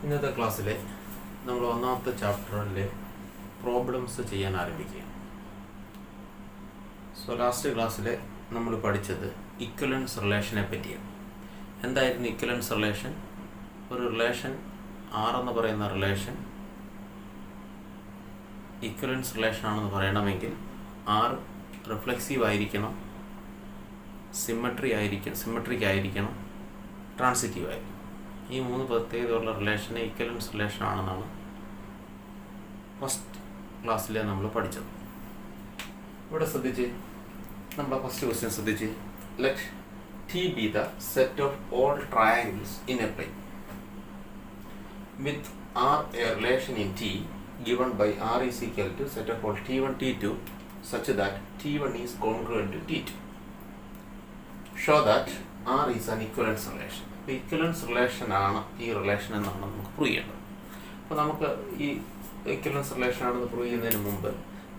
ഇന്നത്തെ ക്ലാസ്സിലെ നമ്മൾ ഒന്നാമത്തെ ചാപ്റ്ററിലെ പ്രോബ്ലംസ് ചെയ്യാൻ ആരംഭിക്കുകയാണ്. സോ ലാസ്റ്റ് ക്ലാസ്സിൽ നമ്മൾ പഠിച്ചത് ഇക്വലൻസ് റിലേഷനെ പറ്റിയാണ്. എന്തായിരുന്നു ഇക്വലൻസ് റിലേഷൻ? ഒരു റിലേഷൻ ആർ എന്ന് പറയുന്ന റിലേഷൻ ഇക്വലൻസ് റിലേഷൻ ആണെന്ന് പറയണമെങ്കിൽ ആർ റിഫ്ലെക്സീവ് ആയിരിക്കണം, സിമ്മട്രിക് ആയിരിക്കണം, ട്രാൻസിറ്റീവ് ആയിരിക്കണം. ഈ മൂന്ന് പ്രത്യേകതയുള്ള റിലേഷനെ ഇക്വലൻസ് റിലേഷൻ ആണെന്നാണ് ഫസ്റ്റ് ക്ലാസ്സിൽ നമ്മൾ പഠിച്ചത്. ഇവിടെ ശ്രദ്ധിച്ച് നമ്മുടെ ഫസ്റ്റ് ക്വസ്റ്റ്യൻ ശ്രദ്ധിച്ച്, let T be the set of all triangles in a plane with R a relation in T given by R is equal to set of all T1 T2 such that T1 is congruent to T2. Show that R is an equivalence relation. ഇക്വലൻസ് relation ആണ് ഈ relation എന്നാണ് നമുക്ക് prove ചെയ്യേണ്ടത്. അപ്പോൾ നമുക്ക് ഈ ഇക്വലൻസ് relation ആണെന്ന് prove ചെയ്യുന്നതിന് മുമ്പ്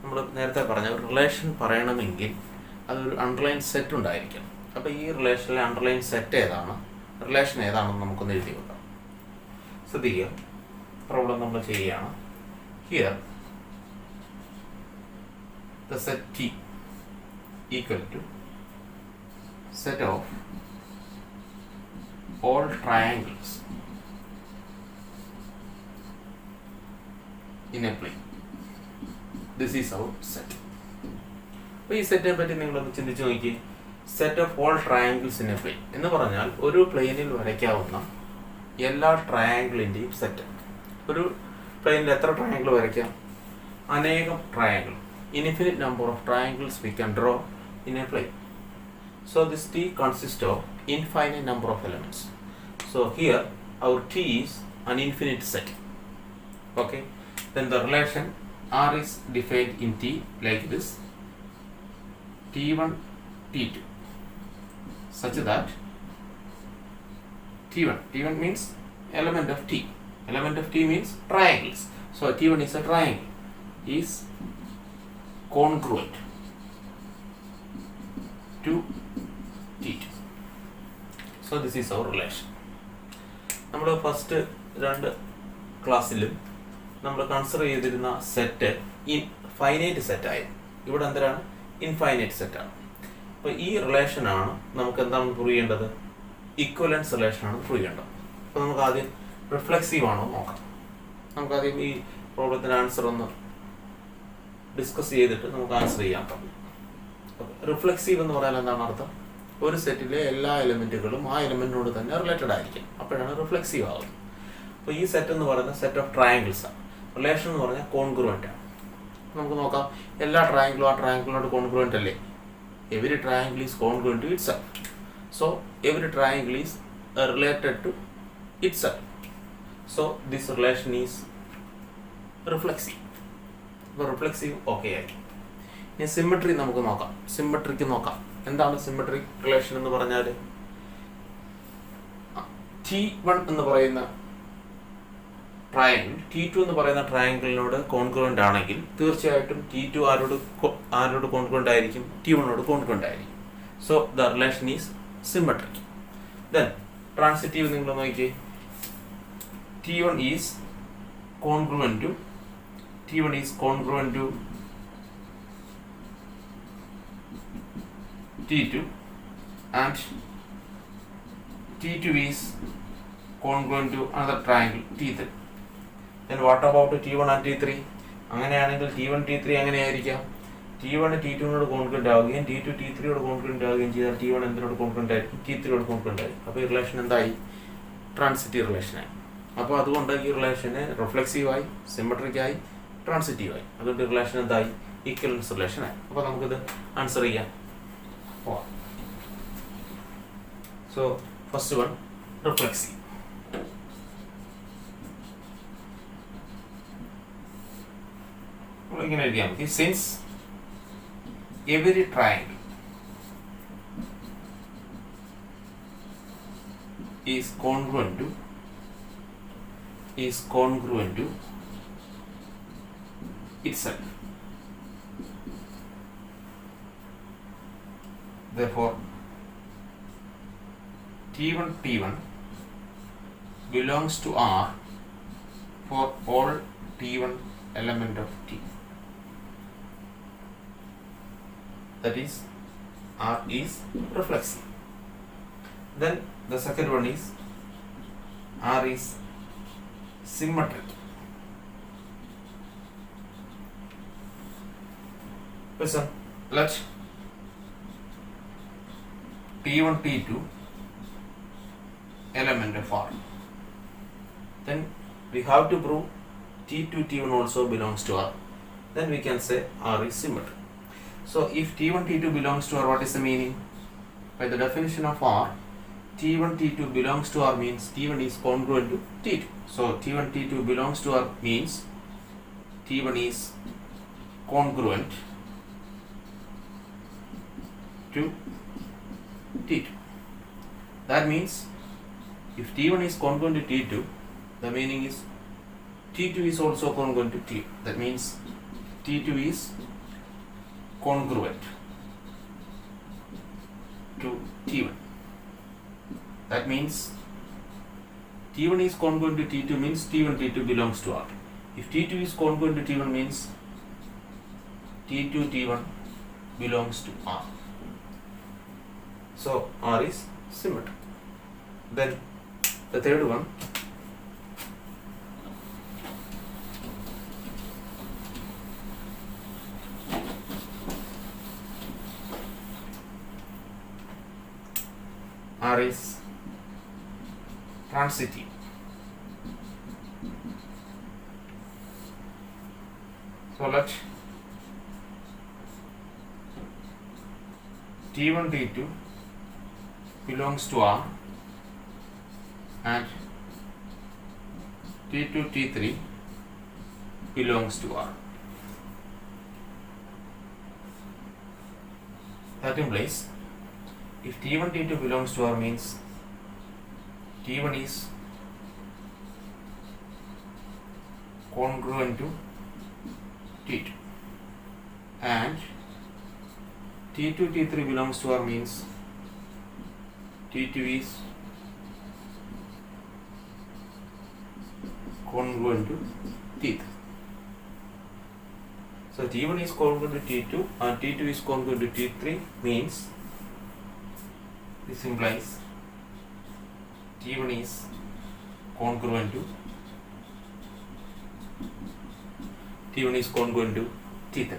നമ്മൾ നേരത്തെ പറഞ്ഞ ഒരു റിലേഷൻ പറയണമെങ്കിൽ അതൊരു അണ്ടർലൈൻ സെറ്റ് ഉണ്ടായിരിക്കണം. അപ്പോൾ ഈ റിലേഷനിലെ അണ്ടർലൈൻ സെറ്റ് ഏതാണ്, റിലേഷൻ ഏതാണെന്ന് നമുക്കൊന്ന് എഴുതി വെക്കാം. ശ്രദ്ധിക്കുക, പ്രോബ്ലം നമ്മൾ ചെയ്യുകയാണ്. Here the set T equal to set of all triangles in a plane. This is our set. അപ്പോൾ ഈ സെറ്റിനെ പറ്റി നിങ്ങളൊന്ന് ചിന്തിച്ച് നോക്കി. Set of all triangles in a plane എന്ന് പറഞ്ഞാൽ ഒരു പ്ലെയിനിൽ വരയ്ക്കാവുന്ന എല്ലാ ട്രയാങ്കിളിൻ്റെയും സെറ്റ്. ഒരു പ്ലെയിനിൽ എത്ര ട്രയാങ്കിൾ വരയ്ക്കാം? അനേകം triangle, infinite number of triangles we can draw in a plane. So this T consists of infinite number of elements. So here our T is an infinite set. Okay. Then the relation R is defined in T like this: T1 T2 such that T1 means element of T. Element of T means triangles. So T1 is a triangle, is congruent to T2. So this is our relation. നമ്മൾ first രണ്ട് ക്ലാസ്സിലും നമ്മൾ consider ചെയ്തിരുന്ന set finite സെറ്റായിരുന്നു. ഇവിടെ എന്തിനാണ്? Infinite സെറ്റാണ്. അപ്പോൾ ഈ റിലേഷനാണ് നമുക്ക് എന്താണ് പ്രൂവ് ചെയ്യേണ്ടത്? ഇക്വലൻസ് റിലേഷനാണ് പ്രൂവ് ചെയ്യേണ്ടത്. അപ്പോൾ നമുക്ക് ആദ്യം റിഫ്ലെക്സീവ് ആണോ നോക്കാം. നമുക്കാദ്യം ഈ പ്രോബ്ലത്തിൻ്റെ ആൻസർ ഒന്ന് ഡിസ്കസ് ചെയ്തിട്ട് നമുക്ക് ആൻസർ ചെയ്യാൻ പറ്റും. റിഫ്ലെക്സീവ് എന്ന് പറയാൻ എന്താണ് അർത്ഥം? ഒരു സെറ്റിലെ എല്ലാ എലിമെന്റുകളും ആ എലിമെന്റിനോട് തന്നെ റിലേറ്റഡ് ആയിരിക്കും, അപ്പോഴാണ് റിഫ്ലെക്സീവ് ആകുന്നത്. അപ്പോൾ ഈ സെറ്റ് എന്ന് പറയുന്നത് സെറ്റ് ഓഫ് ട്രയാങ്കിൾസ് ആണ്. റിലേഷൻ എന്ന് പറഞ്ഞാൽ കോൺഗ്രുവൻ്റ് ആണ്. നമുക്ക് നോക്കാം, എല്ലാ ട്രയാങ്കിളും ആ ട്രയാങ്കിളിനോട് കോൺഗ്രുവൻ്റ് അല്ലേ? Every triangle is congruent to itself. So every triangle is related to itself. So this relation is reflexive. അപ്പോൾ റിഫ്ലെക്സീവ് ഓക്കെ ആയിരിക്കും. ഇനി സിമ്മട്രി നമുക്ക് നോക്കാം. സിമ്മട്രിക്ക് നോക്കാം. എന്താണ് സിമ്മട്രിക് റിലേഷൻ എന്ന് പറഞ്ഞാൽ? T1 എന്ന് പറയുന്ന ട്രയാങ്കിൾ T2 എന്ന് പറയുന്ന ട്രയാങ്കിളിനോട് കോൺഗ്രുവൻ്റ് ആണെങ്കിൽ തീർച്ചയായിട്ടും T2 ആരോട് കോൺഗ്രുവൻ്റ് ആയിരിക്കും? T1 കോൺഗ്രുവൻ്റ് ആയിരിക്കും. So the relation is symmetric. Then transitive നിങ്ങൾ നോക്കിയേ. T1 is congruent to T2 and T2 is congruent to another triangle T3. Then what about T1 and T3? അങ്ങനെയാണെങ്കിൽ T1 T3 എങ്ങനെയായിരിക്കാം? T1 T2 congruent ആവുകയും T2 T3 congruent ആവുകയും ചെയ്താൽ T1 എന്തിനോട് congruent ആയിരിക്കും? T3 congruent ആയിരിക്കും. അപ്പോൾ ഈ relation എന്തായി? Transitive റിലേഷനായി. അപ്പോൾ അതുകൊണ്ട് ഈ റിലേഷന് റിഫ്ലെക്സീവായി, സിമ്മട്രിക്കായി, ട്രാൻസിറ്റീവായി. അതുകൊണ്ട് റിലേഷൻ എന്തായി? ഈക്വലൻസ് റിലേഷനായി. അപ്പോൾ നമുക്കിത് ആൻസർ ചെയ്യാം. So first one, reflexive. ഇങ്ങനെ എഴുതിയാൽ മതി. Since every triangle is congruent to itself, therefore T1 belongs to R for all T1 element of T. That is, R is reflexive. Then the second one is R is symmetric. Listen, let T1, T2 element of R. Then we have to prove T2, T1 also belongs to R. Then we can say R is symmetric. So if T1, T2 belongs to R, what is the meaning? By the definition of R, T1, T2 belongs to R means T1 is congruent to T2. So T1, T2 belongs to R means T1 is congruent to T2. That means if T1 is congruent to T2, the meaning is T2 is also congruent to T2. That means T2 is congruent to T1. That means T1 is congruent to T2 means T1, T2 belongs to R. If T2 is congruent to T1 means T2, T1 belongs to R. So R is symmetric. Then the third one, R is transitive. So let T1, T2 belongs to R and T2, T3 belongs to R. That implies if T1, T2 belongs to R means T1 is congruent to T2 and T2, T3 belongs to R means T2 is congruent to T3. So T1 is congruent to T2 and T2 is congruent to T3 means this implies T1 is congruent to T3.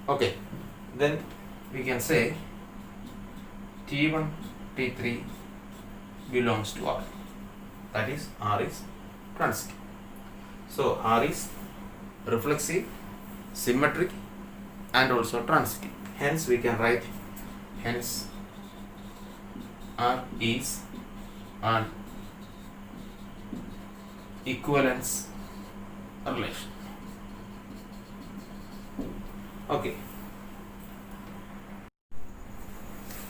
Okay, then we can say T1, T3 belongs to R. That is, R is transitive. So R is reflexive, symmetric, and also transitive. Hence we can write, hence R is an equivalence relation. Okay.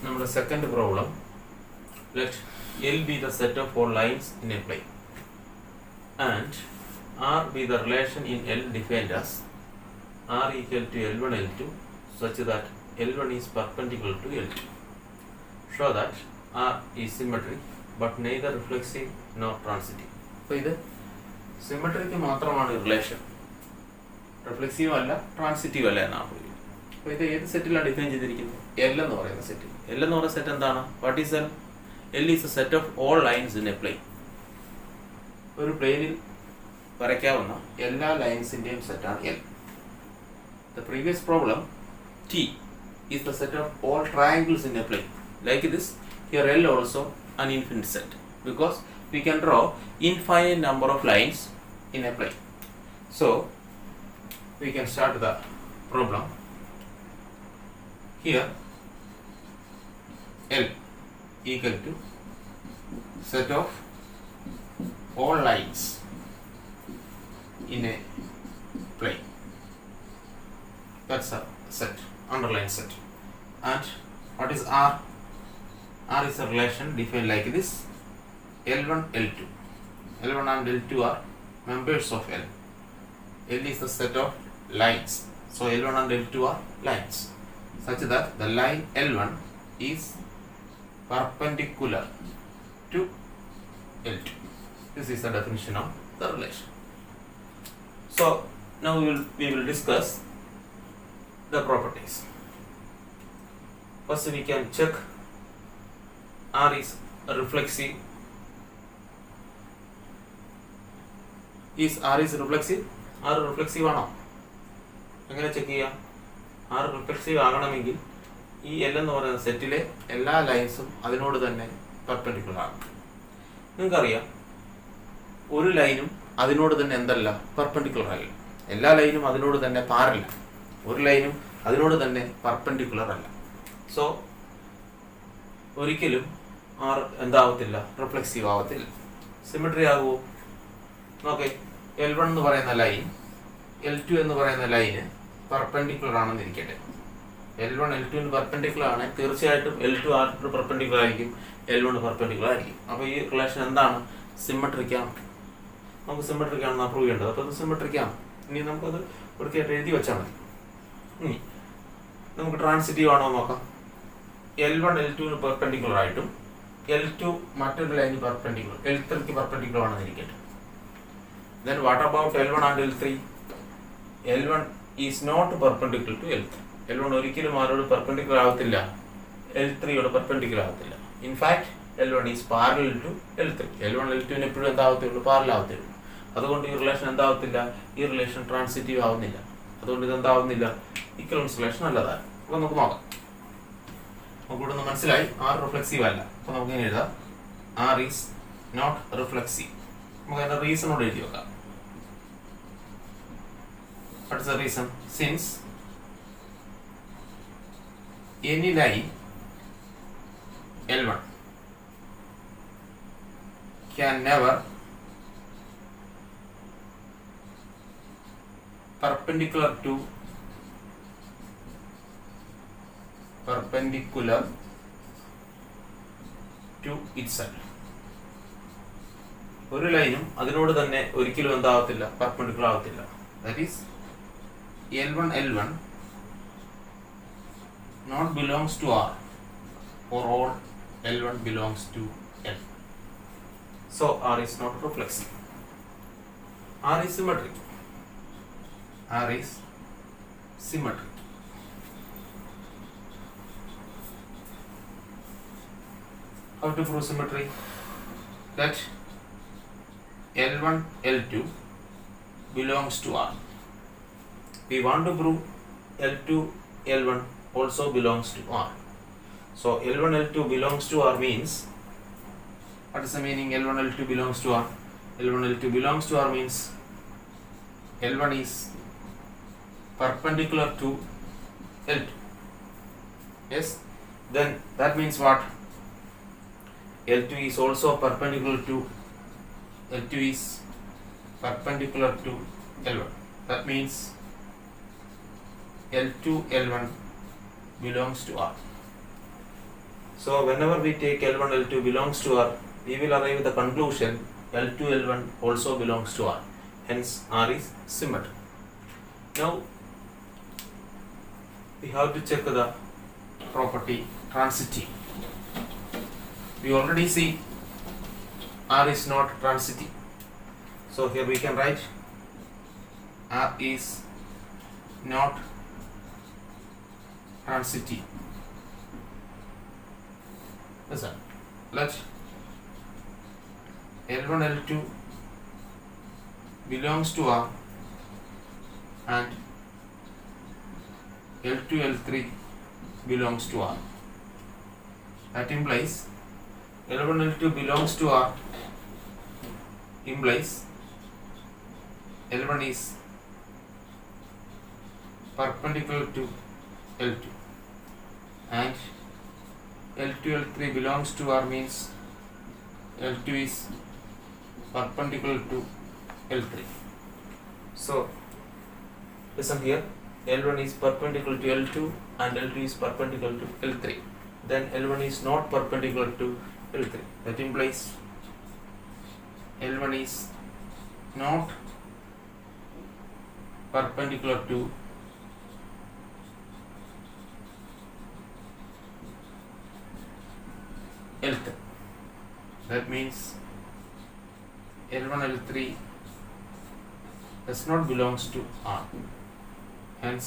Number second problem. Let L be the set of all lines in a plane and R be the relation in L defined as R equal to L1, L2 such that L1 is perpendicular to L2. Show that R is symmetric but neither reflexive nor transitive. So ഇത് symmetric മാത്രമാണ് relation, reflexive അല്ല, transitive അല്ല എന്നാണ് പറയുന്നത്. അപ്പോൾ ഇത് ഏത് സെറ്റിലാണ് define ചെയ്തിരിക്കുന്നത്? എൽ എന്ന് പറയുന്ന സെറ്റ്. എൽ എന്ന് പറയുന്ന സെറ്റ് എന്താണ്? What is L? L is a set of all lines in a plane. ഒരു പ്ലെയിനിൽ വരയ്ക്കാവുന്ന എല്ലാ ലൈൻസിൻ്റെയും സെറ്റാണ് L. The previous problem T is the set of all triangles in a plane. Like this, here L also an infinite set because we can draw infinite number of lines in a plane. So we can start the problem. Here L equal to set of all lines in a plane. That's a set, underline set. And what is R? R is a relation defined like this: L1, L2. L1 and L2 are members of L. L is the set of lines. So L1 and L2 are lines such that the line L1 is perpendicular to L2. This is the definition of the relation. So now we will discuss the properties. First we can check R is reflexive. Is R is reflexive? R reflexive ആണോ? എങ്ങനെ check ചെയ്യാം? R reflexive ആകണമെങ്കിൽ ഈ L എന്ന് പറയുന്ന സെറ്റിലെ എല്ലാ ലൈൻസും അതിനോട് തന്നെ പെർപെൻഡിക്കുലർ ആണ്. നിങ്ങൾക്കറിയാം ഒരു ലൈനും അതിനോട് തന്നെ എന്തല്ല പെർപെൻഡിക്കുലർ അല്ല. എല്ലാ ലൈനും അതിനോട് തന്നെ പാരല്ല. ഒരു ലൈനും അതിനോട് തന്നെ പെർപെൻഡിക്കുലർ അല്ല. സോ ഒരിക്കലും ആർ എന്താവത്തില്ല, റിഫ്ലെക്സീവ് ആവത്തില്ല. സിമെട്രി ആകുമോ? നോക്കെ, L1 എന്ന് പറയുന്ന ലൈൻ L2 എന്ന് പറയുന്ന ലൈന് പെർപെൻഡിക്കുലർ ആണെന്ന് ഇരിക്കട്ടെ. L1 L2 പെർപെൻഡിക്കുലർ ആണ്, തീർച്ചയായിട്ടും L2 R2 പെർപെൻഡിക്കുലർ ആയിരിക്കും, L1 പെർപെൻഡിക്കുലർ ആയിരിക്കും. അപ്പോൾ ഈ റിലേഷൻ എന്താണ്? സിമെട്രിക്കാണ്. നമുക്ക് സിമെട്രിക്കാണെന്ന് പ്രൂവ് ചെയ്യേണ്ടത്. അപ്പോൾ അത് സിമെട്രിക്കാണ്. ഇനി നമുക്കത് വൃത്തിയായിട്ട് എഴുതി വെച്ചാൽ മതി. ഇനി നമുക്ക് ട്രാൻസിറ്റീവ് ആണോ നോക്കാം. L1 L2 പെർപെൻഡിക്കുലർ ആയിട്ടും L2 മറ്റൊരു ലൈന് പെർപെൻഡിക്കുലർ L3 പെർപെൻഡിക്കുലർ ആണെന്ന് ഇരിക്കട്ടെ. Then what about L1 and L3? L1 is not perpendicular to L3. L1 ഒരിക്കലും ആരോട് പെർപെൻഡിക്കുലർ ആവത്തില്ല, L3 യോട് പെർപെൻഡിക്കുലർ ആവത്തില്ല. In fact, L1 is parallel to L3. L1 L2 എപ്പോഴും എന്താവത്തുള്ളൂ, പാരലൽ ആവത്തുള്ളൂ. അതുകൊണ്ട് ഈ റിലേഷൻ എന്താവത്തില്ല, ഈ റിലേഷൻ ട്രാൻസിറ്റീവ് ആവുന്നില്ല. അതുകൊണ്ട് ഇത് എന്താവുന്നില്ല, ഇക്വലൻസ് റിലേഷൻ അല്ലതാണ്. അപ്പോൾ നമുക്ക് നോക്കാം. നമുക്ക് ഇവിടെ നിന്ന് മനസ്സിലായി R റിഫ്ലെക്സീവ് അല്ല. അപ്പോൾ നമുക്ക് ഇങ്ങനെ എഴുതാം, R is not reflexive. നമുക്ക് അതിന്റെ റീസണോട് എഴുതി വെക്കാം. What is the reason? Since any line L1 can never perpendicular to itself. ഒരു ലൈനും അതിനോട് തന്നെ ഒരിക്കലും എന്താവത്തില്ല, പെർപെൻഡിക്കുലർ ആവത്തില്ല. That is L1 not belongs to R, or all L1 belongs to L. So R is not reflexive. R is symmetric. R is symmetric. How to prove symmetry? That L1 L2 belongs to R. We want to prove L2 L1 also belongs to R. So L1 L2 belongs to R means, what is the meaning L1 L2 belongs to R? L1 L2 belongs to R means L1 is perpendicular to L2. Yes, then that means what? L2 is also perpendicular to L2 is perpendicular to L1. That means L2 L1 belongs to R. So whenever we take L1 L2 belongs to R, we will arrive at the conclusion L2 L1 also belongs to R. Hence R is symmetric. Now we have to check the property transitive. We already see R is not transitive. So here we can write R is not transitive. Listen, let L1 L2 belongs to R and L2 L3 belongs to R. That implies L1 L2 belongs to R implies L1 is perpendicular to L2 and L2 L3 belongs to R means L2 is perpendicular to L3. So listen here, L1 is perpendicular to L2 and L2 is perpendicular to L3. Then L1 is not perpendicular to L3. That implies L1 is not perpendicular to L3. That means L1 L3 does not belongs to R. Hence,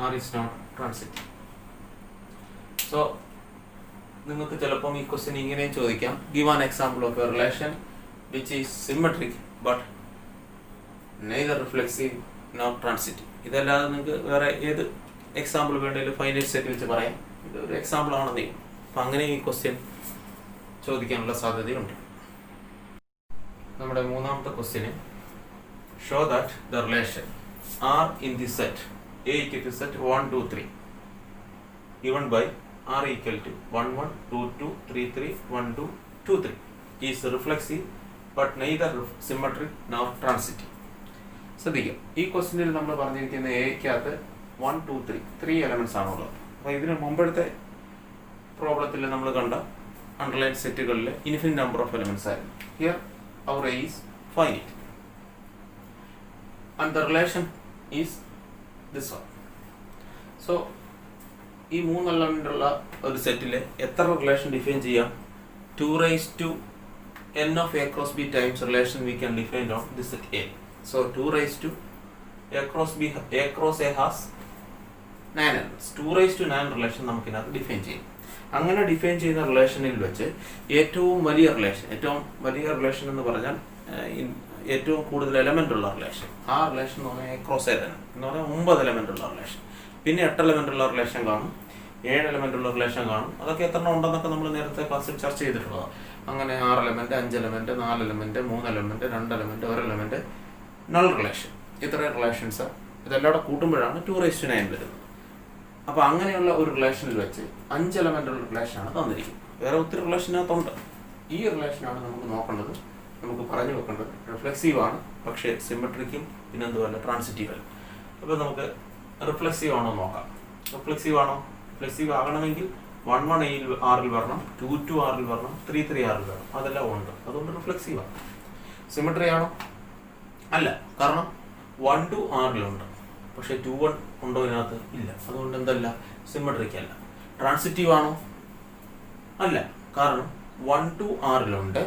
R is not transitive. So, നിങ്ങൾക്ക് ചിലപ്പം ഈ question ഇങ്ങനെ ചോദിക്കാം. Give an example of a relation which is symmetric but neither reflexive nor transitive. ഇതല്ലാതെ നിങ്ങൾക്ക് വേറെ ഏത് example വേണമെങ്കിലും ഫൈനൈറ്റ് സെറ്റ് വെച്ച് പറയാം. ഇതൊരു എക്സാമ്പിൾ ആണെന്നേ. അപ്പം അങ്ങനെ ഈ ക്വസ്റ്റ്യൻ ചോദിക്കാനുള്ള സാധ്യതയുണ്ട്. നമ്മുടെ മൂന്നാമത്തെ question show that the relation R in the set A equal to set 1, 2, 3 given by R equal to 1, 1, 2, 2, 3, 3, 1, 2, 2, 3 is reflexive but neither symmetric nor transitive. ശ്രദ്ധിക്കുക, ഈ ക്വസ്റ്റ്യനിൽ നമ്മൾ പറഞ്ഞിരിക്കുന്ന എക്കകത്ത് 1, 2, 3 എലമെന്റ്സ് ആണുള്ളത്. അപ്പോൾ ഇതിന് മുമ്പത്തെ പ്രോബ്ലത്തിൽ നമ്മൾ കണ്ട അണ്ടർലൈൻ സെറ്റുകളിൽ ഇൻഫിനിറ്റ് നമ്പർ ഓഫ് എലമെന്റ്സ് ആയിരുന്നു. Here our A is finite and the relation is this one. So ഈ 3 എലമെന്റ് ഉള്ള ഒരു സെറ്റിൽ എത്ര റിലേഷൻ ഡിഫൈൻ ചെയ്യാം? 2 raised to n of a cross b times relation we can define on this set A. So 2 raised to a cross b, a cross a has 9 elements. 2 raised to 9 relation നമുക്കിനകത്ത് define ചെയ്യും. അങ്ങനെ define ചെയ്യുന്ന റിലേഷനിൽ വെച്ച് ഏറ്റവും വലിയ relation എന്ന് പറഞ്ഞാൽ ഏറ്റവും കൂടുതൽ എലമെന്റ് ഉള്ള റിലേഷൻ, ആ റിലേഷൻ എന്ന് പറഞ്ഞാൽ ക്രോസ് എന്ന് പറഞ്ഞാൽ 9 എലമെന്റ് ഉള്ള റിലേഷൻ. പിന്നെ 8 എലമെന്റ് ഉള്ള റിലേഷൻ കാണും, 7 എലമെന്റ് ഉള്ള റിലേഷൻ കാണും. അതൊക്കെ എത്ര ഉണ്ടെന്നൊക്കെ നമ്മൾ നേരത്തെ ക്ലാസ്സിൽ ചർച്ച ചെയ്തിട്ടുള്ളതാണ്. അങ്ങനെ 6 element, 5 element, 4 element, 3 element, 2 element, 1 element, null relation. ഇത്രയും റിലേഷൻസ് ഇതെല്ലാം കൂട്ടുമ്പോഴാണ് 2 raised to 9 വരുന്നത്. അപ്പോൾ അങ്ങനെയുള്ള ഒരു റിലേഷനിൽ വെച്ച് 5 എലമെന്റ് ഉള്ള റിലേഷനാണ് തന്നിരിക്കുന്നത്. വേറെ ഒത്തിരി റിലേഷനകത്തുണ്ട്. ഈ റിലേഷനാണ് നമുക്ക് നോക്കേണ്ടത്, നമുക്ക് പറഞ്ഞു വെക്കേണ്ടത്. റിഫ്ലെക്സീവ് ആണ്, പക്ഷേ സിമെട്രിക്കും പിന്നെന്തുമല്ല ട്രാൻസിറ്റീവ് അല്ല. അപ്പോൾ നമുക്ക് റിഫ്ലെക്സീവ് ആണോ നോക്കാം. റിഫ്ലെക്സീവ് ആണോ? റിഫ്ലെക്സീവ് ആകണമെങ്കിൽ 1, 1 ആറിൽ വരണം, 2, 2 ആറിൽ വരണം, 3, 3 ആറിൽ വരണം. അതെല്ലാം ഉണ്ട്, അതുകൊണ്ട് റിഫ്ലെക്സീവ് ആണ്. സിമെട്രി ആണോ? അല്ല, കാരണം 1, 2 ആറിലുണ്ട്, പക്ഷേ 2, 1 ഉണ്ടോ ഇതിനകത്ത്? ഇല്ല. അതുകൊണ്ട് എന്തല്ല, സിമെട്രിക് അല്ല. ട്രാൻസിറ്റീവ് ആണോ? അല്ല, കാരണം 1, 2 ആറിലുണ്ട്.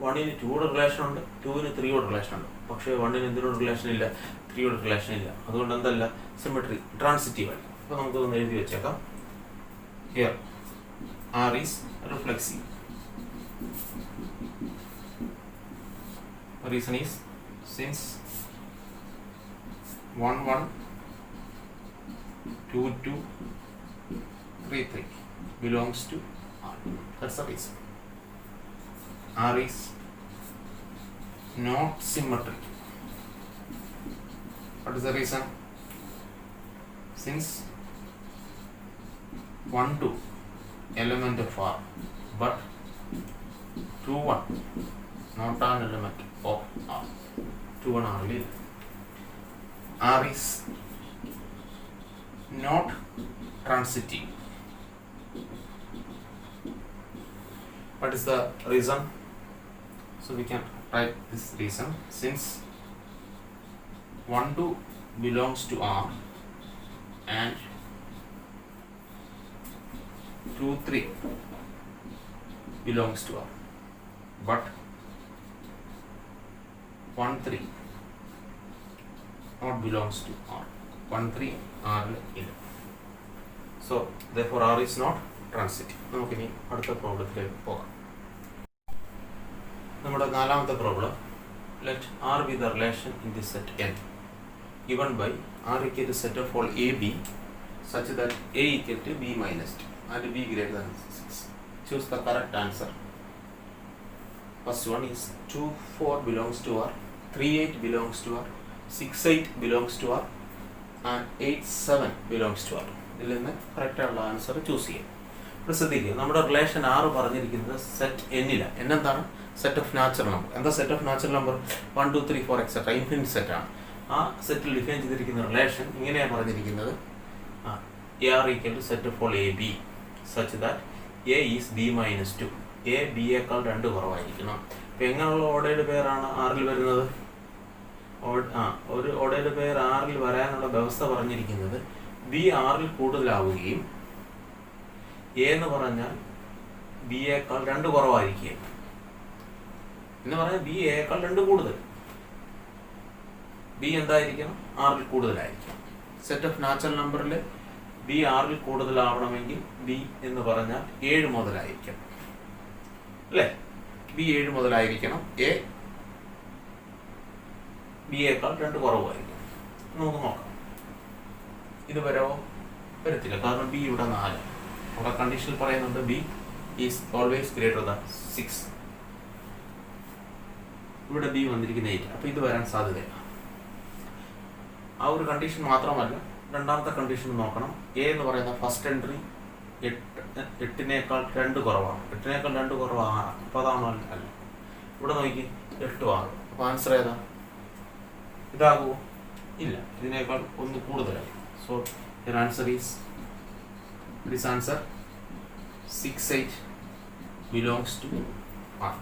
1ന് 2യുടെ റിലേഷൻ ഉണ്ട്, 2ന് 3യുടെ റിലേഷൻ ഉണ്ട്, പക്ഷേ 1ന് എന്തിനോട് റിലേഷൻ ഇല്ല? 3യുടെ റിലേഷൻ ഇല്ല. അതുകൊണ്ട് എന്തല്ല, സിമെട്രി, ട്രാൻസിറ്റീവ് അല്ല. അപ്പോൾ നമുക്കൊന്ന് എഴുതി വെച്ചേക്കാം. Here R is reflexive. The reason is since 1, 1, 2, 2, 3, 3 belongs to R. That's the reason. R is not symmetric. What is the reason? Since 1, 2 element of R, but 2, 1 not an element of R. 2, 1 R will. R is not transitive. What is the reason? So we can write this reason. Since 1, 2 belongs to R and 2, 3 belongs to R, but 1, 3 not belongs to R. 1, 3 R ഇല്ല. So therefore R is not transitive. നമുക്കിനി അടുത്ത പ്രോബ്ലത്തിലേക്ക് പോകാം. നമ്മുടെ നാലാമത്തെ problem, let R be the relation in this set N given by R equal to set of all AB such that A equal to B minus 2 and B greater than 6. Choose the correct answer. First one is 2, 4 belongs to R, 3, 8 belongs to R, 6, 8 belongs to R and 8, 7 belongs to R. ഇതിൽ നിന്ന് correct ആയിട്ടുള്ള answer choose ചെയ്യാം. ഇവിടെ ശ്രദ്ധിക്കുക, നമ്മുടെ relation R പറഞ്ഞിരിക്കുന്നത് set N-ല. എന്താണ്? Set of natural number. എന്താ set of natural number? 1, 2, 3, 4 etcetera infinite സെറ്റാണ്. ആ സെറ്റിൽ ഡിഫൈൻ ചെയ്തിരിക്കുന്ന റിലേഷൻ ഇങ്ങനെയാണ് പറഞ്ഞിരിക്കുന്നത്. R equal to set of all AB such that A is B minus 2. A B യേക്കാൾ 2 കുറവായിരിക്കണം. അപ്പം എങ്ങനെയുള്ള ഓർഡേഡ് പേരാണ് ആറിൽ വരുന്നത്? ഒരു ഓർഡേഡ് പേർ ആറിൽ വരാനുള്ള വ്യവസ്ഥ പറഞ്ഞിരിക്കുന്നത് ബി ആറിൽ കൂടുതലാവുകയും എ എന്ന് പറഞ്ഞാൽ ബി യേക്കാൾ 2 കുറവായിരിക്കുകയും എന്ന് പറഞ്ഞാൽ ബി എയേക്കാൾ 2 കൂടുതൽ. ബി എന്തായിരിക്കണം? ആറിൽ കൂടുതലായിരിക്കും. സെറ്റ് ഓഫ് നാച്ചുറൽ നമ്പറിൽ ബി ആറിൽ കൂടുതലാവണമെങ്കിൽ ബി എന്ന് പറഞ്ഞാൽ 7 മുതലായിരിക്കണം അല്ലേ? ബി 7 മുതലായിരിക്കണം. എ ബിയേക്കാൾ 2 കുറവായിരിക്കും. നമുക്ക് നോക്കാം. ഇത് വരത്തില്ല, കാരണം ബി ഇവിടെ 4. അവിടെ കണ്ടീഷനിൽ പറയുന്നുണ്ട് B is always greater than 6. ഇവിടെ ബി വന്നിരിക്കുന്ന 8. അപ്പോൾ ഇത് വരാൻ സാധ്യതയില്ല. ആ ഒരു കണ്ടീഷൻ മാത്രമല്ല, രണ്ടാമത്തെ കണ്ടീഷൻ നോക്കണം. എ എന്ന് പറയുന്ന ഫസ്റ്റ് എൻട്രി 8നേക്കാൾ 2 കുറവാണ്. 8നേക്കാൾ 2 കുറവാണ്. അപ്പോൾ അതാണോ? അല്ല. ഇവിടെ നോക്കി 8 6. അപ്പോൾ ആൻസർ ഏതാ? ഇതാകുമോ? ഇല്ല, ഇതിനേക്കാൾ 1 കൂടുതലായി. So your answer is this answer 6 8 belongs to R.